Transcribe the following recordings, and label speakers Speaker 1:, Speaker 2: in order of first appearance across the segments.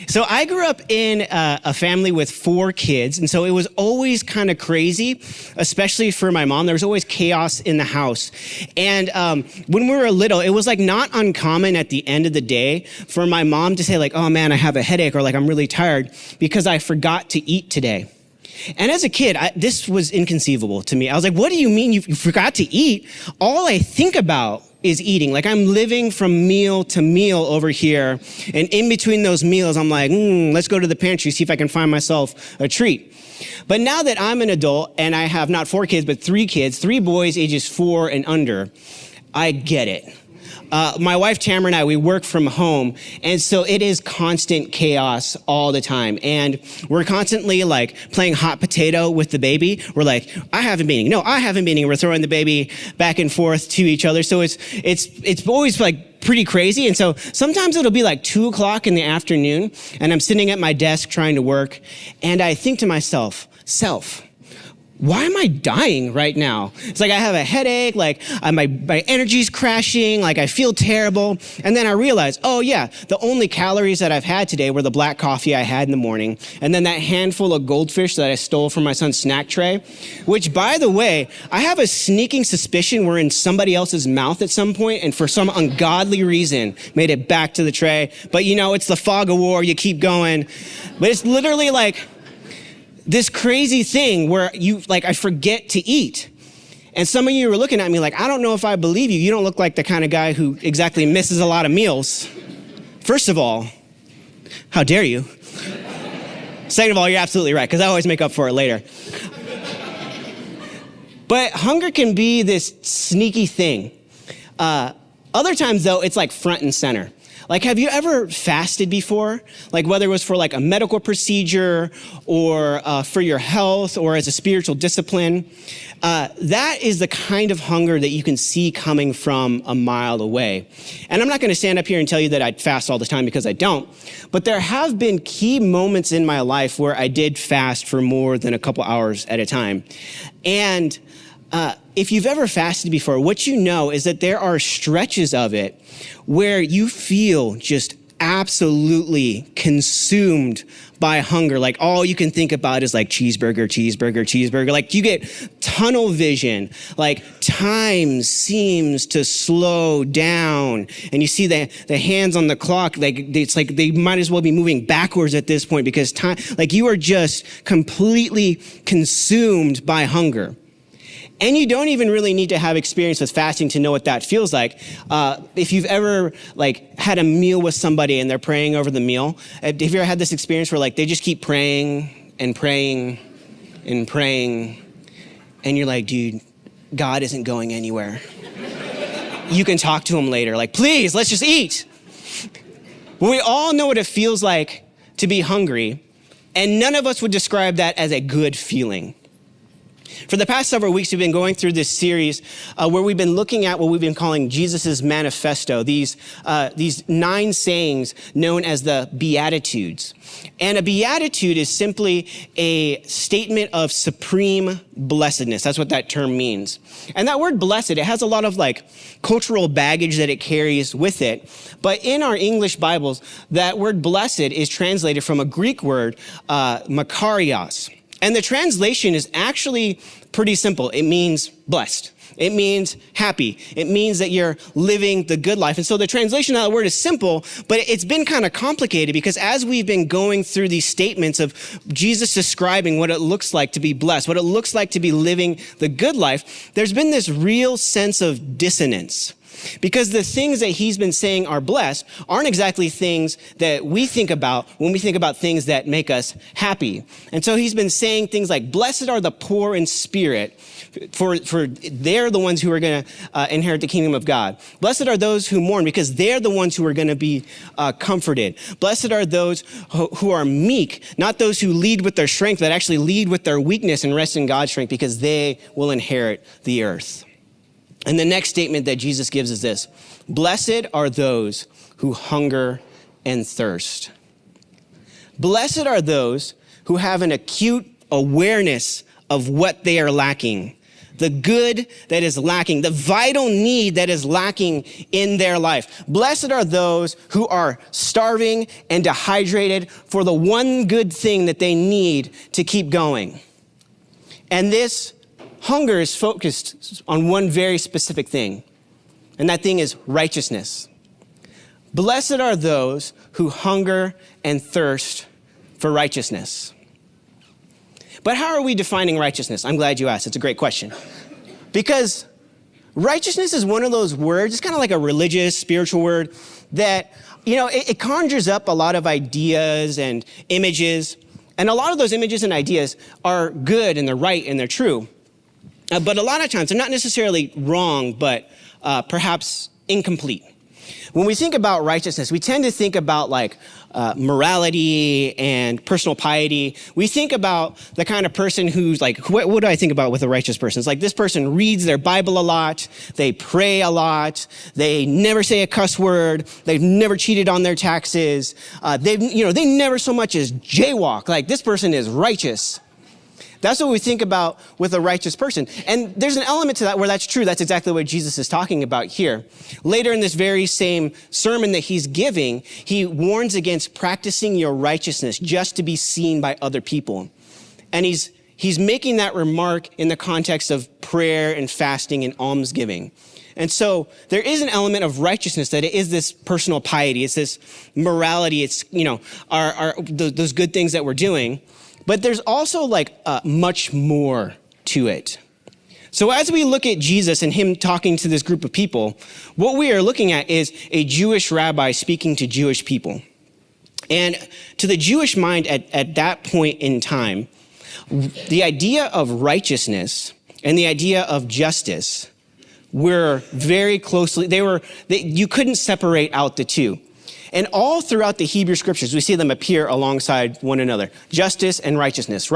Speaker 1: So I grew up in a family with 4 kids, and so it was always kind of crazy, especially for my mom. There was always chaos in the house. And when we were little, it was like not uncommon at the end of the day for my mom to say like, oh man, I have a headache, or like I'm really tired because I forgot to eat today. And as a kid, this was inconceivable to me. I was like, what do you mean you forgot to eat? All I think about is eating. Like I'm living from meal to meal over here. And in between those meals, I'm like, let's go to the pantry, see if I can find myself a treat. But now that I'm an adult and I have not 4 kids, but 3 kids, 3 boys ages 4 and under, I get it. My wife Tamara and I, we work from home, and so it is constant chaos all the time. And we're constantly like playing hot potato with the baby. We're like, I haven't been eating. No, I haven't been eating. We're throwing the baby back and forth to each other. So it's always like pretty crazy. And so sometimes it'll be like 2:00 in the afternoon, and I'm sitting at my desk trying to work, and I think to myself, why am I dying right now? It's like I have a headache, like my energy's crashing, like I feel terrible. And then I realize, oh yeah, the only calories that I've had today were the black coffee I had in the morning, and then that handful of goldfish that I stole from my son's snack tray, which by the way, I have a sneaking suspicion were in somebody else's mouth at some point and for some ungodly reason made it back to the tray. But you know, it's the fog of war, you keep going. But it's literally like this crazy thing where I forget to eat. And some of you are looking at me like, I don't know if I believe you. You don't look like the kind of guy who exactly misses a lot of meals. First of all, how dare you? Second of all, you're absolutely right, because I always make up for it later. But hunger can be this sneaky thing. Other times though, it's like front and center. Like, have you ever fasted before? Like whether it was for like a medical procedure or for your health or as a spiritual discipline. That is the kind of hunger that you can see coming from a mile away. And I'm not going to stand up here and tell you that I fast all the time because I don't. But there have been key moments in my life where I did fast for more than a couple hours at a time. And if you've ever fasted before, what you know is that there are stretches of it where you feel just absolutely consumed by hunger. Like all you can think about is like cheeseburger, cheeseburger, cheeseburger. Like you get tunnel vision, like time seems to slow down. And you see the hands on the clock, like it's like they might as well be moving backwards at this point because time, like you are just completely consumed by hunger. And you don't even really need to have experience with fasting to know what that feels like. If you've ever like had a meal with somebody and they're praying over the meal, have you ever had this experience where like they just keep praying and praying and praying, and you're like, dude, God isn't going anywhere. You can talk to him later. Like, please, let's just eat. Well, we all know what it feels like to be hungry, and none of us would describe that as a good feeling. For the past several weeks, we've been going through this series where we've been looking at what we've been calling Jesus's manifesto, these 9 sayings known as the Beatitudes. And a beatitude is simply a statement of supreme blessedness. That's what that term means. And that word blessed, it has a lot of like cultural baggage that it carries with it. But in our English Bibles, that word blessed is translated from a Greek word, makarios. And the translation is actually pretty simple. It means blessed. It means happy. It means that you're living the good life. And so the translation of that word is simple, but it's been kind of complicated because as we've been going through these statements of Jesus describing what it looks like to be blessed, what it looks like to be living the good life, there's been this real sense of dissonance. Because the things that he's been saying are blessed aren't exactly things that we think about when we think about things that make us happy. And so he's been saying things like, blessed are the poor in spirit, for they're the ones who are going to inherit the kingdom of God. Blessed are those who mourn because they're the ones who are going to be comforted. Blessed are those who are meek, not those who lead with their strength, but actually lead with their weakness and rest in God's strength because they will inherit the earth. And the next statement that Jesus gives is this: blessed are those who hunger and thirst. Blessed are those who have an acute awareness of what they are lacking. the good that is lacking, the vital need that is lacking in their life. Blessed are those who are starving and dehydrated for the one good thing that they need to keep going. And this hunger is focused on one very specific thing, and that thing is righteousness. Blessed are those who hunger and thirst for righteousness. But how are we defining righteousness? I'm glad you asked. It's a great question. Because righteousness is one of those words, it's kind of like a religious, spiritual word that, it conjures up a lot of ideas and images. And a lot of those images and ideas are good and they're right and they're true. But a lot of times they're not necessarily wrong, but perhaps incomplete. When we think about righteousness, we tend to think about morality and personal piety. We think about the kind of person who's what do I think about with a righteous person? It's like this person reads their Bible a lot, they pray a lot, they never say a cuss word, they've never cheated on their taxes, they never so much as jaywalk. Like this person is righteous. That's what we think about with a righteous person. And there's an element to that where that's true. That's exactly what Jesus is talking about here. Later in this very same sermon that he's giving, he warns against practicing your righteousness just to be seen by other people. And he's making that remark in the context of prayer and fasting and almsgiving. And so there is an element of righteousness that it is this personal piety. It's this morality. It's, those good things that we're doing. But there's also much more to it. So as we look at Jesus and him talking to this group of people, what we are looking at is a Jewish rabbi speaking to Jewish people. And to the Jewish mind at that point in time, the idea of righteousness and the idea of justice were very closely, you couldn't separate out the two. And all throughout the Hebrew scriptures, we see them appear alongside one another. Justice and righteousness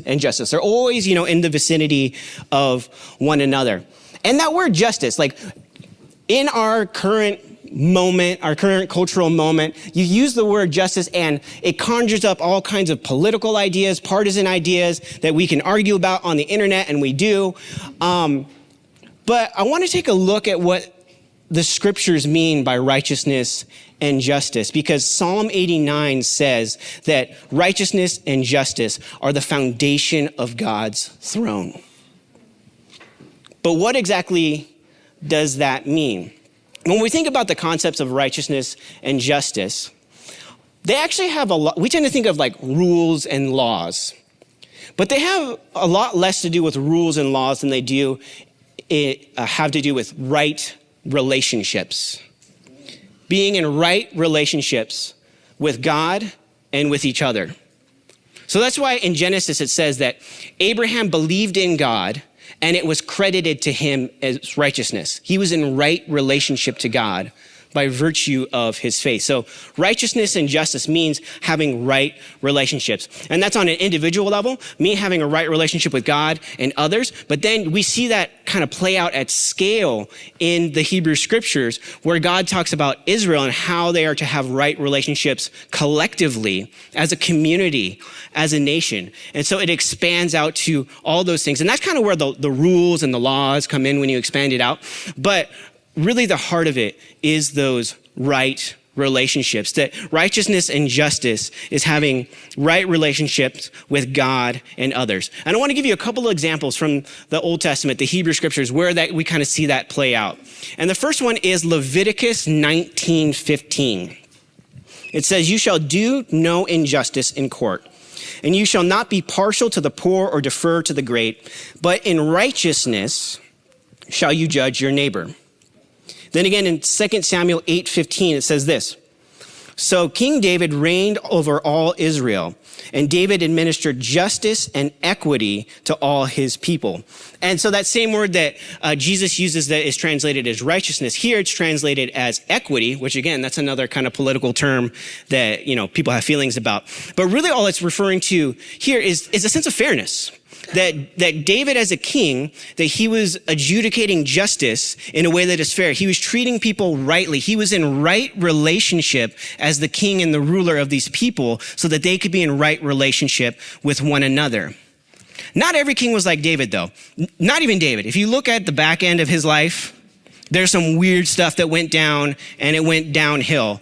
Speaker 1: and justice. They're always, in the vicinity of one another. And that word justice, in our current moment, our current cultural moment, you use the word justice and it conjures up all kinds of political ideas, partisan ideas that we can argue about on the internet, and we do. But I want to take a look at what the scriptures mean by righteousness and justice, because Psalm 89 says that righteousness and justice are the foundation of God's throne. But what exactly does that mean? When we think about the concepts of righteousness and justice, they actually have we tend to think of rules and laws, but they have a lot less to do with rules and laws than they do have to do with right relationships. Being in right relationships with God and with each other. So that's why in Genesis it says that Abraham believed in God and it was credited to him as righteousness. He was in right relationship to God by virtue of his faith. So righteousness and justice means having right relationships. And that's on an individual level, me having a right relationship with God and others. But then we see that kind of play out at scale in the Hebrew scriptures where God talks about Israel and how they are to have right relationships collectively as a community, as a nation. And so it expands out to all those things. And that's kind of where the rules and the laws come in when you expand it out. But really the heart of it is those right relationships, that righteousness and justice is having right relationships with God and others. And I want to give you a couple of examples from the Old Testament, the Hebrew scriptures, where that we kind of see that play out. And the first one is Leviticus 19:15. It says, "You shall do no injustice in court, and you shall not be partial to the poor or defer to the great, but in righteousness shall you judge your neighbor." Then again in 2 Samuel 8:15, it says this, "So King David reigned over all Israel, and David administered justice and equity to all his people." And so that same word that Jesus uses that is translated as righteousness, here it's translated as equity, which again, that's another kind of political term that, people have feelings about. But really all it's referring to here is a sense of fairness. That David as a king, that he was adjudicating justice in a way that is fair. He was treating people rightly. He was in right relationship as the king and the ruler of these people so that they could be in right relationship with one another. Not every king was like David, though. Not even David. If you look at the back end of his life, there's some weird stuff that went down, and it went downhill.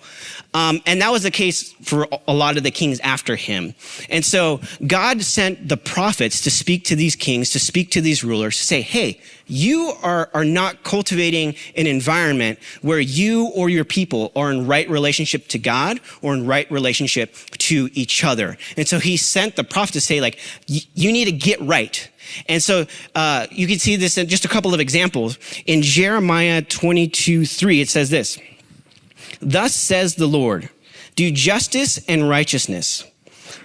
Speaker 1: And that was the case for a lot of the kings after him. And so God sent the prophets to speak to these kings, to speak to these rulers, to say, hey, you are not cultivating an environment where you or your people are in right relationship to God or in right relationship to each other. And so he sent the prophet to say, like, you need to get right. And so you can see this in just a couple of examples. In Jeremiah 22:3, it says this: "Thus says the Lord, do justice and righteousness,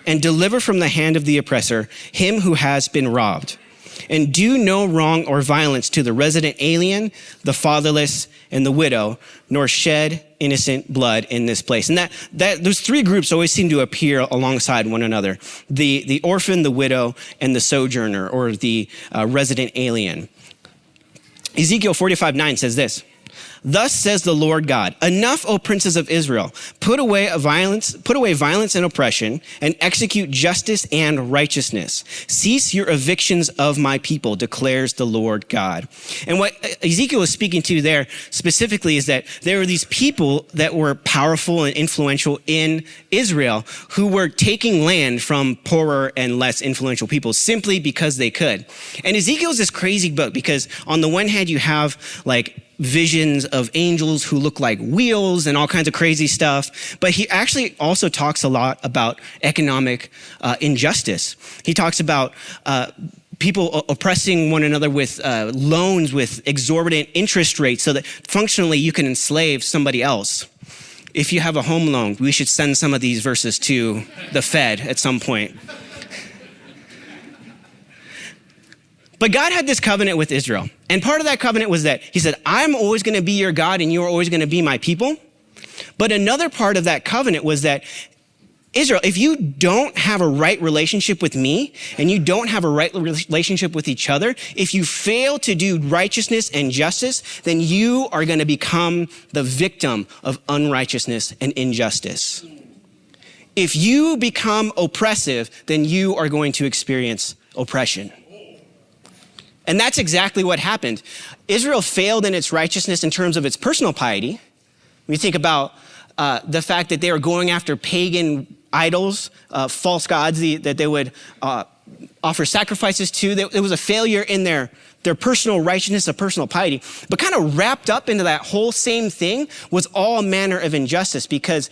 Speaker 1: and deliver from the hand of the oppressor him who has been robbed. And do no wrong or violence to the resident alien, the fatherless, and the widow, nor shed innocent blood in this place." And that those three groups always seem to appear alongside one another: the orphan, the widow, and the sojourner, or the resident alien. Ezekiel 45:9 says this: "Thus says the Lord God, enough, O princes of Israel, put away violence and oppression, and execute justice and righteousness. Cease your evictions of my people, declares the Lord God." And what Ezekiel is speaking to there specifically is that there were these people that were powerful and influential in Israel who were taking land from poorer and less influential people simply because they could. And Ezekiel is this crazy book because on the one hand you have like visions of angels who look like wheels and all kinds of crazy stuff. But he actually also talks a lot about economic injustice. He talks about people oppressing one another with loans with exorbitant interest rates so that functionally you can enslave somebody else. If you have a home loan, we should send some of these verses to the Fed at some point. But God had this covenant with Israel. And part of that covenant was that he said, I'm always going to be your God and you're always going to be my people. But another part of that covenant was that Israel, if you don't have a right relationship with me and you don't have a right relationship with each other, if you fail to do righteousness and justice, then you are going to become the victim of unrighteousness and injustice. If you become oppressive, then you are going to experience oppression. And that's exactly what happened. Israel failed in its righteousness in terms of its personal piety. We think about the fact that they were going after pagan idols, false gods that they would offer sacrifices to. There was a failure in their personal righteousness, of personal piety. But kind of wrapped up into that whole same thing was all manner of injustice, because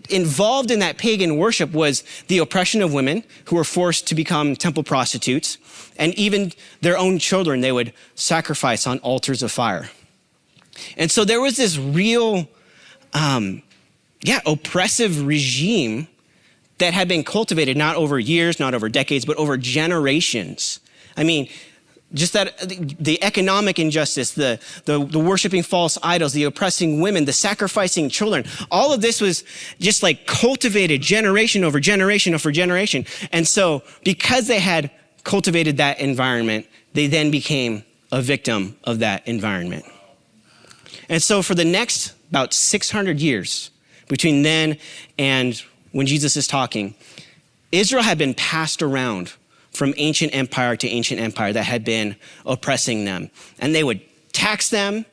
Speaker 1: involved in that pagan worship was the oppression of women who were forced to become temple prostitutes, and even their own children they would sacrifice on altars of fire. And so there was this real, oppressive regime that had been cultivated not over years, not over decades, but over generations. I mean, just that the economic injustice, the worshiping false idols, the oppressing women, the sacrificing children, all of this was just like cultivated generation over generation over generation. And so because they had cultivated that environment, they then became a victim of that environment. And so for the next about 600 years, between then and when Jesus is talking, Israel had been passed around from ancient empire to ancient empire that had been oppressing them. And they would tax them.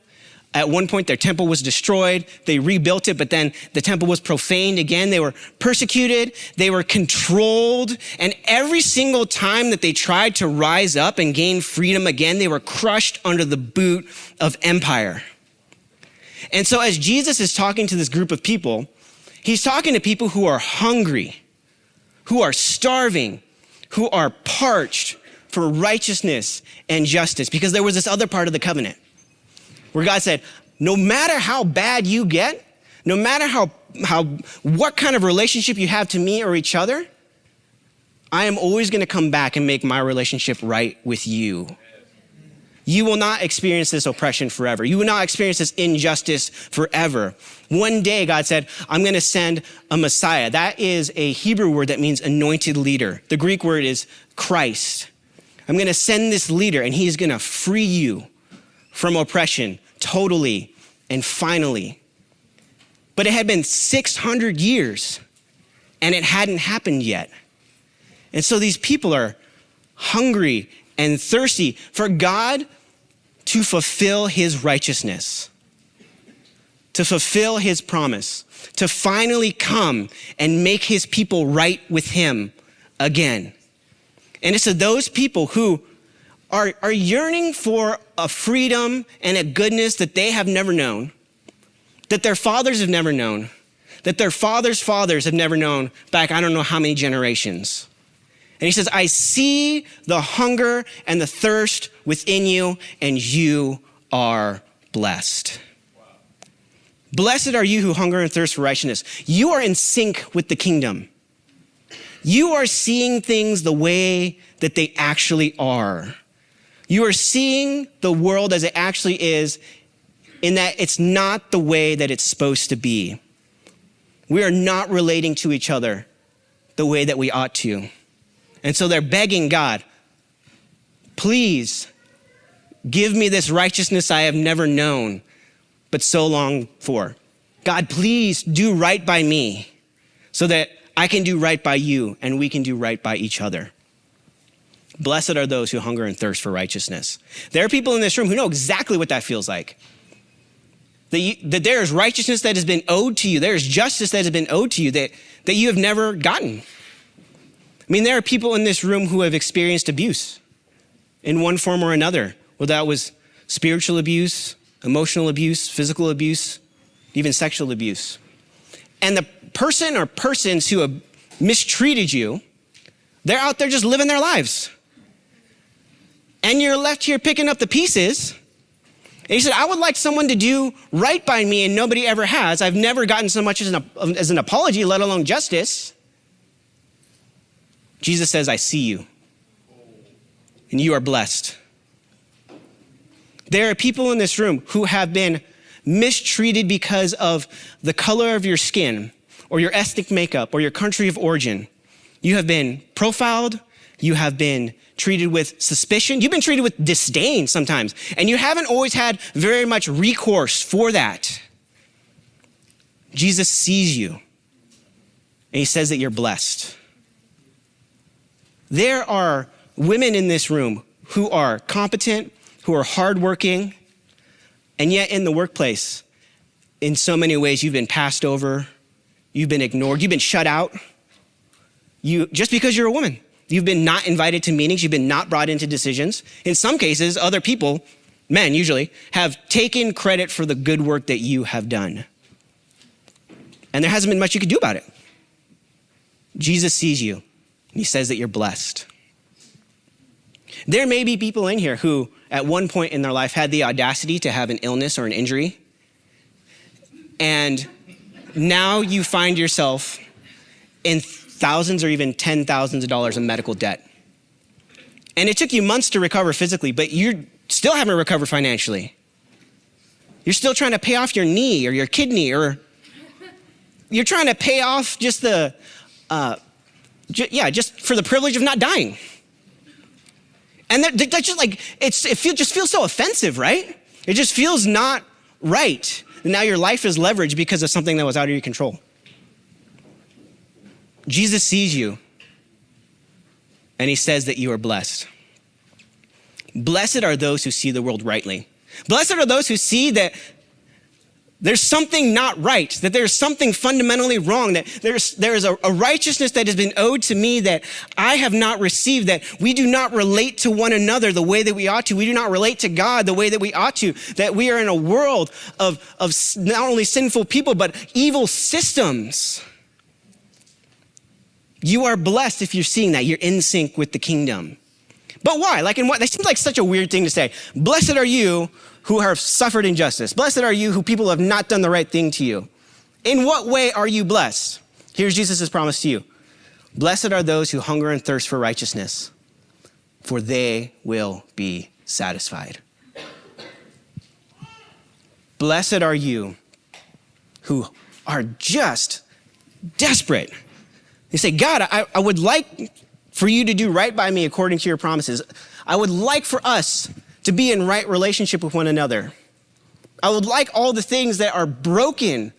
Speaker 1: At one point, their temple was destroyed. They rebuilt it, but then the temple was profaned again. They were persecuted. They were controlled. And every single time that they tried to rise up and gain freedom again, they were crushed under the boot of empire. And so as Jesus is talking to this group of people, he's talking to people who are hungry, who are starving, who are parched for righteousness and justice, because there was this other part of the covenant where God said, no matter how bad you get, no matter what kind of relationship you have to me or each other, I am always going to come back and make my relationship right with you. You will not experience this oppression forever. You will not experience this injustice forever. One day, God said, I'm going to send a Messiah. That is a Hebrew word that means anointed leader. The Greek word is Christ. I'm going to send this leader, and he's going to free you from oppression totally and finally. But it had been 600 years, and it hadn't happened yet. And so these people are hungry and thirsty for God to fulfill his righteousness, to fulfill his promise, to finally come and make his people right with him again. And it's to those people who are yearning for a freedom and a goodness that they have never known, that their fathers have never known, that their fathers' fathers have never known back I don't know how many generations. And he says, I see the hunger and the thirst within you, and you are blessed. Wow. Blessed are you who hunger and thirst for righteousness. You are in sync with the kingdom. You are seeing things the way that they actually are. You are seeing the world as it actually is, in that it's not the way that it's supposed to be. We are not relating to each other the way that we ought to. And so they're begging God, please give me this righteousness I have never known, but so long for. God, please do right by me so that I can do right by you and we can do right by each other. Blessed are those who hunger and thirst for righteousness. There are people in this room who know exactly what that feels like. That there is righteousness that has been owed to you. There is justice that has been owed to you that you have never gotten. I mean, there are people in this room who have experienced abuse in one form or another, whether that was spiritual abuse, emotional abuse, physical abuse, even sexual abuse. And the person or persons who have mistreated you, they're out there just living their lives. And you're left here picking up the pieces. And he said, I would like someone to do right by me, and nobody ever has. I've never gotten so much as an apology, let alone justice. Jesus says, I see you, and you are blessed. There are people in this room who have been mistreated because of the color of your skin, or your ethnic makeup, or your country of origin. You have been profiled, you have been treated with suspicion, you've been treated with disdain sometimes, and you haven't always had very much recourse for that. Jesus sees you, and he says that you're blessed. There are women in this room who are competent, who are hardworking, and yet in the workplace, in so many ways, you've been passed over, you've been ignored, you've been shut out. Just because you're a woman, you've been not invited to meetings, you've been not brought into decisions. In some cases, other people, men usually, have taken credit for the good work that you have done. And there hasn't been much you could do about it. Jesus sees you. He says that you're blessed. There may be people in here who, at one point in their life, had the audacity to have an illness or an injury. And now you find yourself in thousands or even $10,000s of dollars in medical debt. And it took you months to recover physically, but you still haven't recovered financially. You're still trying to pay off your knee or your kidney, or you're trying to pay off just just for the privilege of not dying. And that's just like, it just feels so offensive, right? It just feels not right. And now your life is leveraged because of something that was out of your control. Jesus sees you, and he says that you are blessed. Blessed are those who see the world rightly. Blessed are those who see that there's something not right, that there's something fundamentally wrong, that there is a righteousness that has been owed to me that I have not received, that we do not relate to one another the way that we ought to. We do not relate to God the way that we ought to, that we are in a world of not only sinful people, but evil systems. You are blessed if you're seeing that. You're in sync with the kingdom. But why? That seems like such a weird thing to say. Blessed are you who have suffered injustice. Blessed are you who people have not done the right thing to you. In what way are you blessed? Here's Jesus' promise to you. Blessed are those who hunger and thirst for righteousness, for they will be satisfied. Blessed are you who are just desperate. You say, God, I would like for you to do right by me according to your promises. I would like for us to be in right relationship with one another. I would like all the things that are broken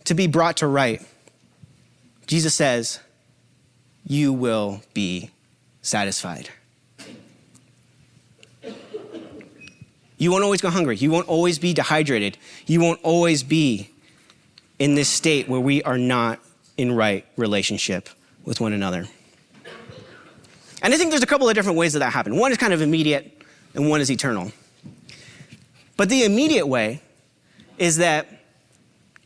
Speaker 1: to be brought to right. Jesus says, you will be satisfied. You won't always go hungry. You won't always be dehydrated. You won't always be in this state where we are not in right relationship with one another. And I think there's a couple of different ways that happens. One is kind of immediate and one is eternal. But the immediate way is that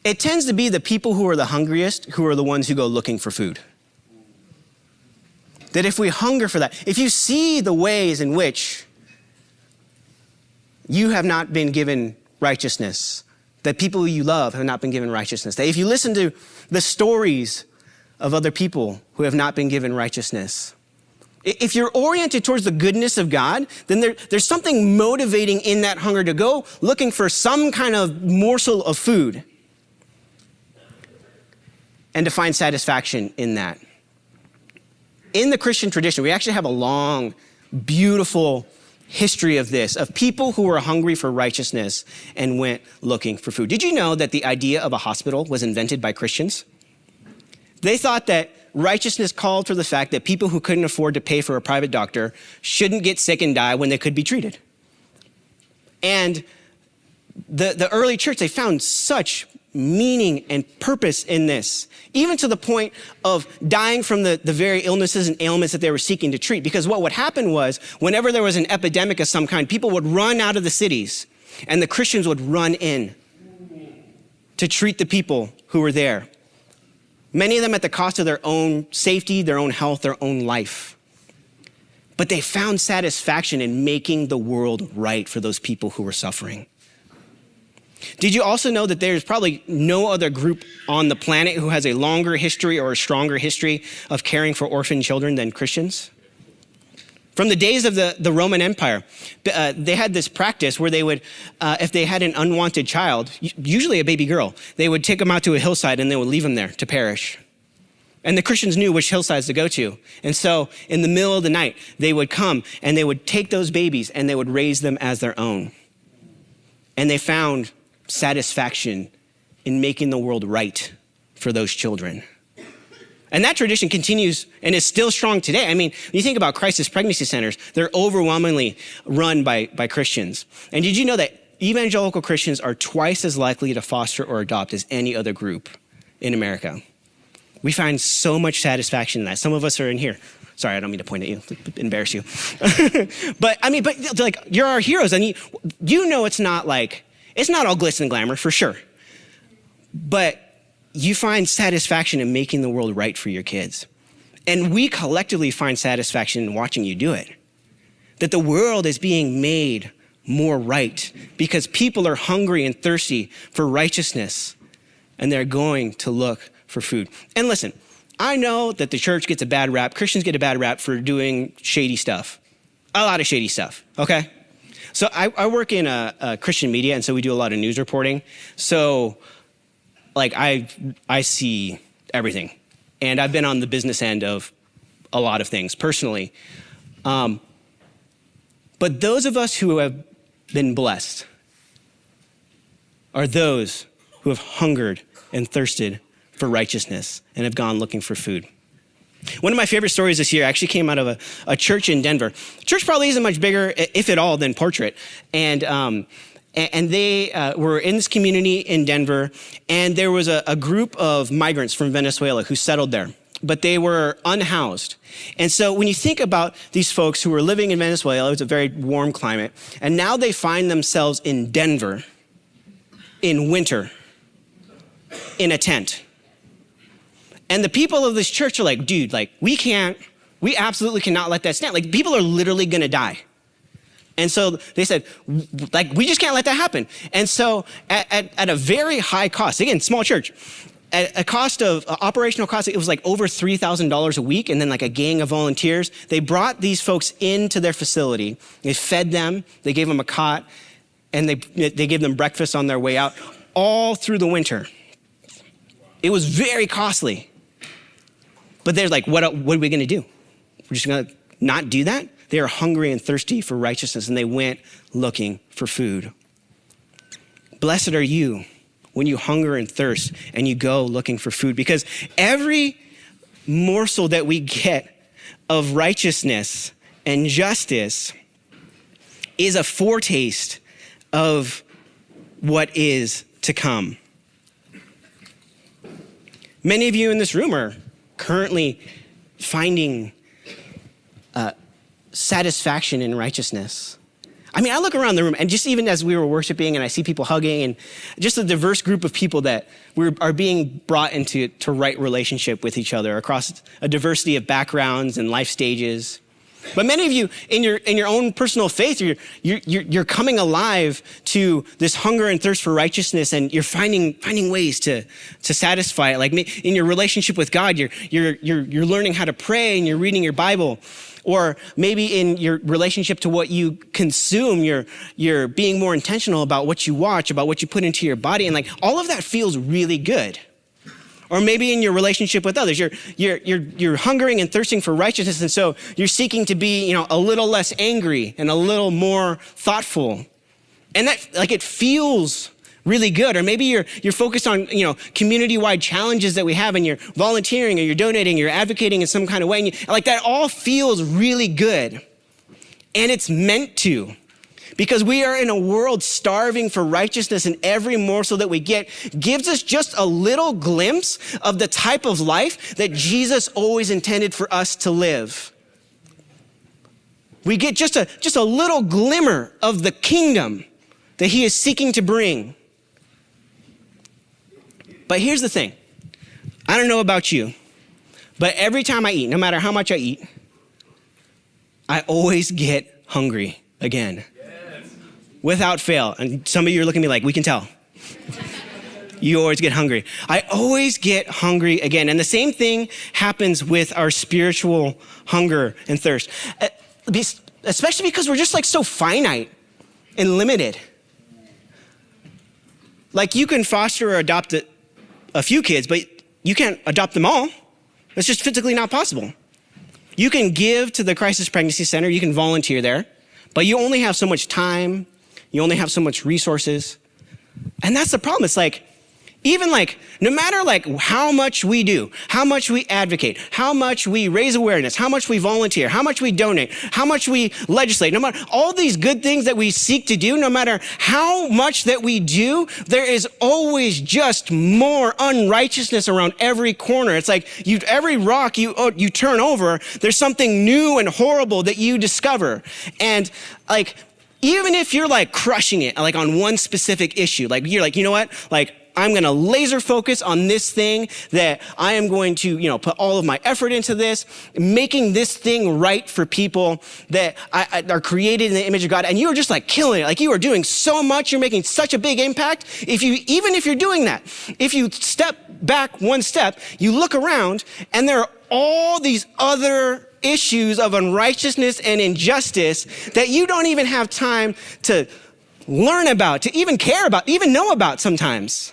Speaker 1: it tends to be the people who are the hungriest who are the ones who go looking for food. That if we hunger for that, if you see the ways in which you have not been given righteousness, that people you love have not been given righteousness, that if you listen to the stories of other people who have not been given righteousness, if you're oriented towards the goodness of God, then there's something motivating in that hunger to go looking for some kind of morsel of food and to find satisfaction in that. In the Christian tradition, we actually have a long, beautiful history of this, of people who were hungry for righteousness and went looking for food. Did you know that the idea of a hospital was invented by Christians? They thought that righteousness called for the fact that people who couldn't afford to pay for a private doctor shouldn't get sick and die when they could be treated. And the early church, they found such meaning and purpose in this, even to the point of dying from the very illnesses and ailments that they were seeking to treat. Because what would happen was, whenever there was an epidemic of some kind, people would run out of the cities and the Christians would run in to treat the people who were there. Many of them at the cost of their own safety, their own health, their own life. But they found satisfaction in making the world right for those people who were suffering. Did you also know that there's probably no other group on the planet who has a longer history or a stronger history of caring for orphan children than Christians? From the days of the Roman Empire, they had this practice where they would, if they had an unwanted child, usually a baby girl, they would take them out to a hillside and they would leave them there to perish. And the Christians knew which hillsides to go to. And so in the middle of the night, they would come and they would take those babies and they would raise them as their own. And they found satisfaction in making the world right for those children. And that tradition continues and is still strong today. I mean, when you think about crisis pregnancy centers, they're overwhelmingly run by Christians. And did you know that evangelical Christians are twice as likely to foster or adopt as any other group in America? We find so much satisfaction in that. Some of us are in here. Sorry, I don't mean to point at you, embarrass you. but like, you're our heroes. And you know it's not all glitz and glamour, for sure. But you find satisfaction in making the world right for your kids. And we collectively find satisfaction in watching you do it. That the world is being made more right because people are hungry and thirsty for righteousness and they're going to look for food. And listen, I know that the church gets a bad rap, Christians get a bad rap for doing shady stuff. A lot of shady stuff, okay? So I work in a Christian media, and so we do a lot of news reporting. So like I see everything. And I've been on the business end of a lot of things personally. But those of us who have been blessed are those who have hungered and thirsted for righteousness and have gone looking for food. One of my favorite stories this year actually came out of a church in Denver. The church probably isn't much bigger, if at all, than Portrait. And they were in this community in Denver, and there was a group of migrants from Venezuela who settled there, but they were unhoused. And so when you think about these folks who were living in Venezuela, it was a very warm climate, and now they find themselves in Denver in winter in a tent. And the people of this church are like, dude, like, we absolutely cannot let that stand. Like, people are literally gonna die. And so they said, like, we just can't let that happen. And so at a very high cost, again, small church, at a cost of operational cost, it was like over $3,000 a week. And then like a gang of volunteers, they brought these folks into their facility. They fed them, they gave them a cot, and they gave them breakfast on their way out all through the winter. It was very costly. But they're like, what are we gonna do? We're just gonna not do that? They are hungry and thirsty for righteousness, and they went looking for food. Blessed are you when you hunger and thirst and you go looking for food, because every morsel that we get of righteousness and justice is a foretaste of what is to come. Many of you in this room are currently finding satisfaction in righteousness. I mean, I look around the room and just even as we were worshiping and I see people hugging and just a diverse group of people that are being brought into right relationship with each other across a diversity of backgrounds and life stages. But many of you in your own personal faith, you're coming alive to this hunger and thirst for righteousness, and you're finding ways to satisfy it. Like in your relationship with God, you're learning how to pray and you're reading your Bible. Or maybe in your relationship to what you consume, you're being more intentional about what you watch, about what you put into your body, and like all of that feels really good. Or maybe in your relationship with others, you're hungering and thirsting for righteousness, and so you're seeking to be, a little less angry and a little more thoughtful. And that, like, it feels really good. Or maybe you're focused on, community-wide challenges that we have, and you're volunteering or you're donating, you're advocating in some kind of way, and like that all feels really good. And it's meant to. Because we are in a world starving for righteousness, and every morsel that we get gives us just a little glimpse of the type of life that Jesus always intended for us to live. We get just a little glimmer of the kingdom that he is seeking to bring. But here's the thing. I don't know about you, but every time I eat, no matter how much I eat, I always get hungry again. Without fail. And some of you are looking at me like, we can tell. You always get hungry. I always get hungry again. And the same thing happens with our spiritual hunger and thirst. Especially because we're just like so finite and limited. Like you can foster or adopt a few kids, but you can't adopt them all. That's just physically not possible. You can give to the Crisis Pregnancy Center. You can volunteer there, but you only have so much time. You only have so much resources. And that's the problem. It's like, even like, no matter like how much we do, how much we advocate, how much we raise awareness, how much we volunteer, how much we donate, how much we legislate, no matter all these good things that we seek to do, no matter how much that we do, there is always just more unrighteousness around every corner. It's like every rock you turn over, there's something new and horrible that you discover. And like, even if you're like crushing it, like on one specific issue, like you're like, you know what? Like, I'm going to laser focus on this thing that I am going to, put all of my effort into this, making this thing right for people that are created in the image of God. And you are just like killing it. Like you are doing so much. You're making such a big impact. Even if you're doing that, if you step back one step, you look around and there are all these other issues of unrighteousness and injustice that you don't even have time to learn about, to even care about, even know about sometimes.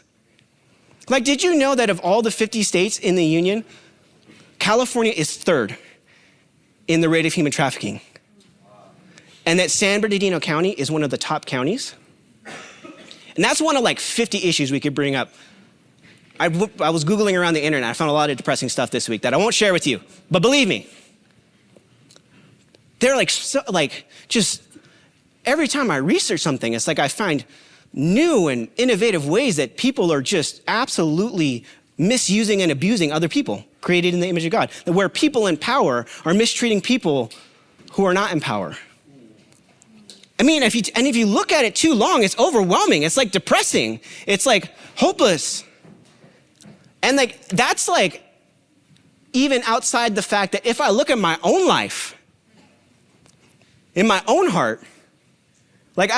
Speaker 1: Like, did you know that of all the 50 states in the union, California is third in the rate of human trafficking? And that San Bernardino County is one of the top counties? And that's one of like 50 issues we could bring up. I was Googling around the internet. I found a lot of depressing stuff this week that I won't share with you. But believe me, they're just every time I research something, it's like I find new and innovative ways that people are just absolutely misusing and abusing other people created in the image of God. Where people in power are mistreating people who are not in power. I mean, if you look at it too long, it's overwhelming. It's like depressing. It's like hopeless. And like, that's like even outside the fact that if I look at my own life, in my own heart, like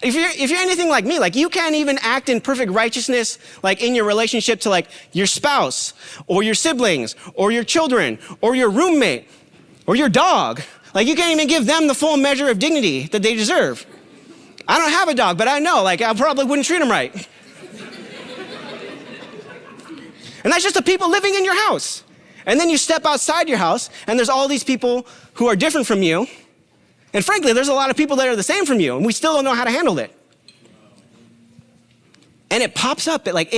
Speaker 1: if you're anything like me, like you can't even act in perfect righteousness, like in your relationship to like your spouse or your siblings or your children or your roommate or your dog. Like you can't even give them the full measure of dignity that they deserve. I don't have a dog, but I know, like I probably wouldn't treat them right. And that's just the people living in your house. And then you step outside your house and there's all these people who are different from you. And frankly, there's a lot of people that are the same from you, and we still don't know how to handle it. And it pops up like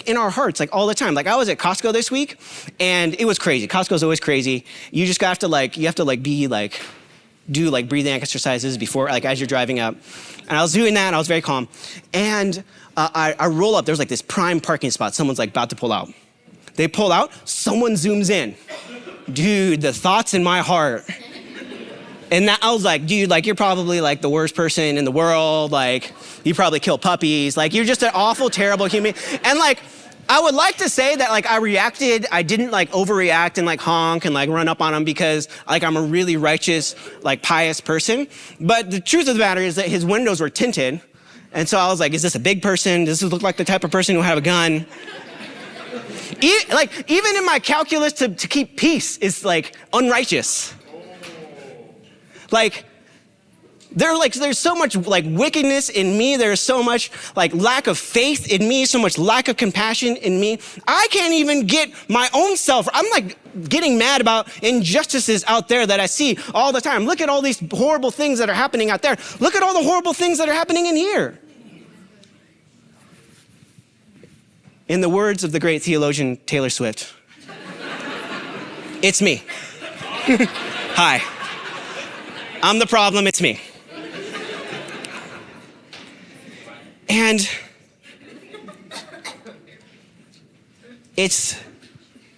Speaker 1: in our hearts, like all the time. Like I was at Costco this week and it was crazy. Costco's always crazy. You just have to do like breathing exercises before, like as you're driving up. And I was doing that and I was very calm. And I roll up, there's like this prime parking spot. Someone's like about to pull out. They pull out, someone zooms in. Dude, the thoughts in my heart. And I was like, dude, like you're probably like the worst person in the world. Like you probably kill puppies. Like you're just an awful, terrible human. And like, I would like to say that like I reacted, I didn't like overreact and like honk and like run up on him because like I'm a really righteous, like pious person. But the truth of the matter is that his windows were tinted. And so I was like, is this a big person? Does this look like the type of person who have a gun? Even in my calculus to keep peace is like unrighteous. Like, there's so much like wickedness in me. There's so much like lack of faith in me, so much lack of compassion in me. I can't even get my own self. I'm like getting mad about injustices out there that I see all the time. Look at all these horrible things that are happening out there. Look at all the horrible things that are happening in here. In the words of the great theologian Taylor Swift, it's me. Hi. I'm the problem, it's me. And it's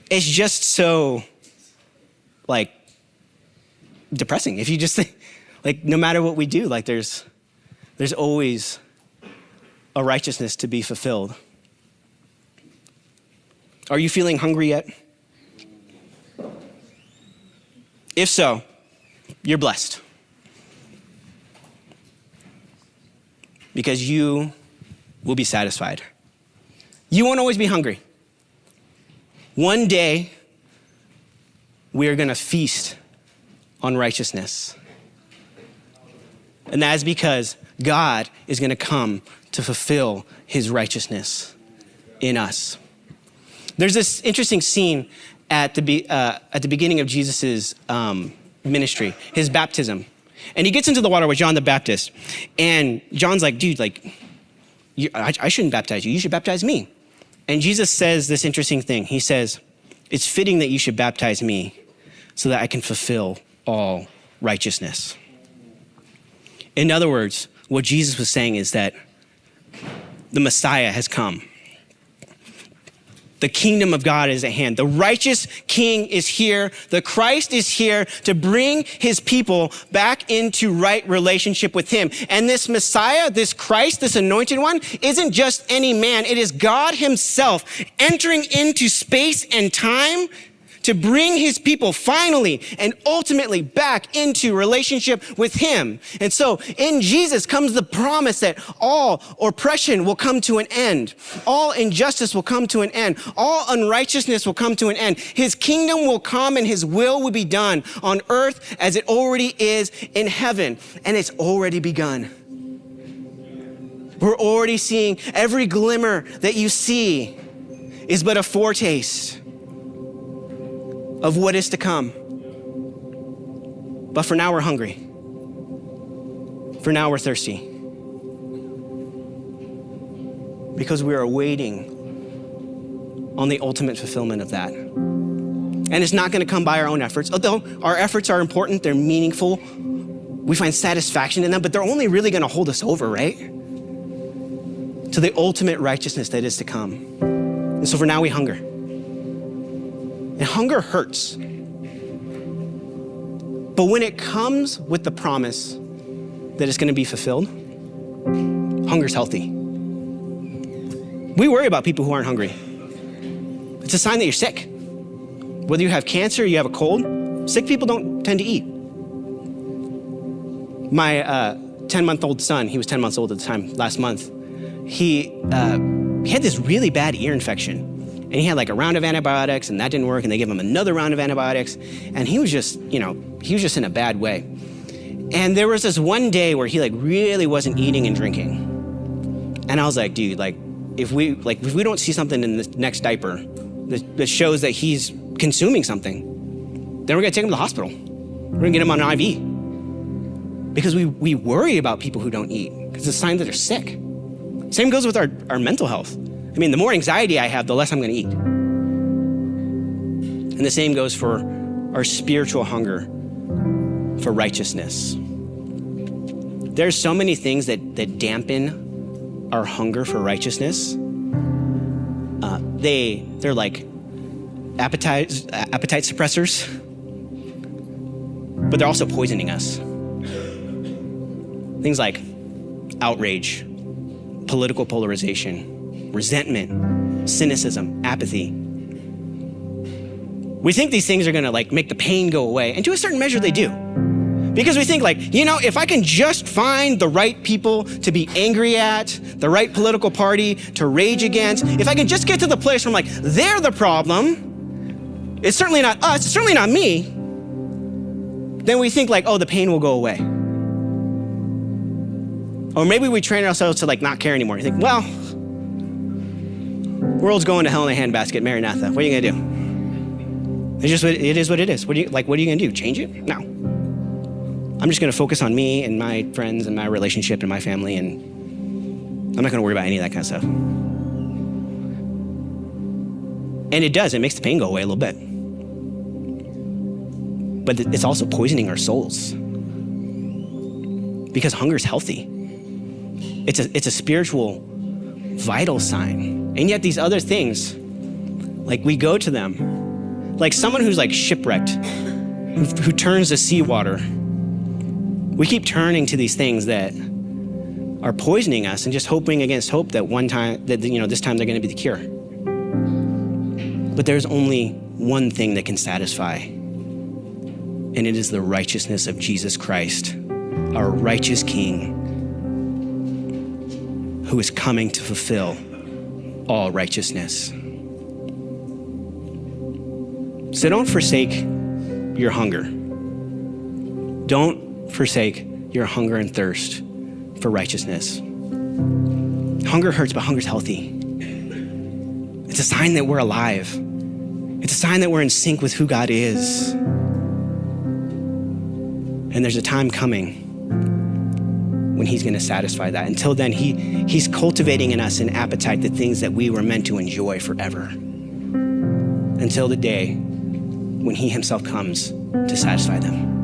Speaker 1: just so like depressing. If you just think, like no matter what we do, like there's always a righteousness to be fulfilled. Are you feeling hungry yet? If so, you're blessed. Because you will be satisfied. You won't always be hungry. One day, we are gonna feast on righteousness. And that is because God is gonna come to fulfill his righteousness in us. There's this interesting scene at the beginning of Jesus's ministry, his baptism. And he gets into the water with John the Baptist. And John's like, dude, like, I shouldn't baptize you. You should baptize me. And Jesus says this interesting thing. He says, it's fitting that you should baptize me so that I can fulfill all righteousness. In other words, what Jesus was saying is that the Messiah has come. The kingdom of God is at hand. The righteous king is here. The Christ is here to bring his people back into right relationship with him. And this Messiah, this Christ, this anointed one, isn't just any man. It is God himself entering into space and time to bring his people finally and ultimately back into relationship with him. And so in Jesus comes the promise that all oppression will come to an end. All injustice will come to an end. All unrighteousness will come to an end. His kingdom will come and his will will be done on earth as it already is in heaven. And it's already begun. We're already seeing every glimmer that you see is but a foretaste of what is to come. But for now, we're hungry. For now, we're thirsty. Because we are waiting on the ultimate fulfillment of that. And it's not gonna come by our own efforts. Although our efforts are important, they're meaningful, we find satisfaction in them, but they're only really gonna hold us over, right? To the ultimate righteousness that is to come. And so for now, we hunger. And hunger hurts. But when it comes with the promise that it's gonna be fulfilled, hunger's healthy. We worry about people who aren't hungry. It's a sign that you're sick. Whether you have cancer or you have a cold, sick people don't tend to eat. My 10-month-old son, he was 10 months old at the time, last month, he had this really bad ear infection. And he had like a round of antibiotics and that didn't work and they gave him another round of antibiotics and he was just in a bad way. And there was this one day where he like really wasn't eating and drinking. And I was like, dude, like if we don't see something in the next diaper that shows that he's consuming something, then we're gonna take him to the hospital. We're gonna get him on an IV. Because we worry about people who don't eat because it's a sign that they're sick. Same goes with our mental health. I mean, the more anxiety I have, the less I'm gonna eat. And the same goes for our spiritual hunger for righteousness. There's so many things that dampen our hunger for righteousness. They're like appetite suppressors, but they're also poisoning us. Things like outrage, political polarization, resentment, cynicism, apathy. We think these things are gonna like make the pain go away, and to a certain measure they do. Because we think like, if I can just find the right people to be angry at, the right political party to rage against, if I can just get to the place where I'm like, they're the problem, it's certainly not us, it's certainly not me, then we think like, oh, the pain will go away. Or maybe we train ourselves to like not care anymore. You think, well, world's going to hell in a handbasket, Maranatha, what are you gonna do? It is what it is. What are you gonna do? Change it? No. I'm just gonna focus on me and my friends and my relationship and my family, and I'm not gonna worry about any of that kind of stuff. And it does, it makes the pain go away a little bit. But it's also poisoning our souls. Because hunger is healthy. It's a spiritual, vital sign. And yet these other things, like we go to them, like someone who's like shipwrecked, who turns to seawater. We keep turning to these things that are poisoning us and just hoping against hope that this time they're gonna be the cure. But there's only one thing that can satisfy, and it is the righteousness of Jesus Christ, our righteous King, who is coming to fulfill all righteousness. So don't forsake your hunger. Don't forsake your hunger and thirst for righteousness. Hunger hurts, but hunger's healthy. It's a sign that we're alive. It's a sign that we're in sync with who God is. And there's a time coming when he's gonna satisfy that. Until then, he's cultivating in us an appetite, the things that we were meant to enjoy forever. Until the day when he himself comes to satisfy them.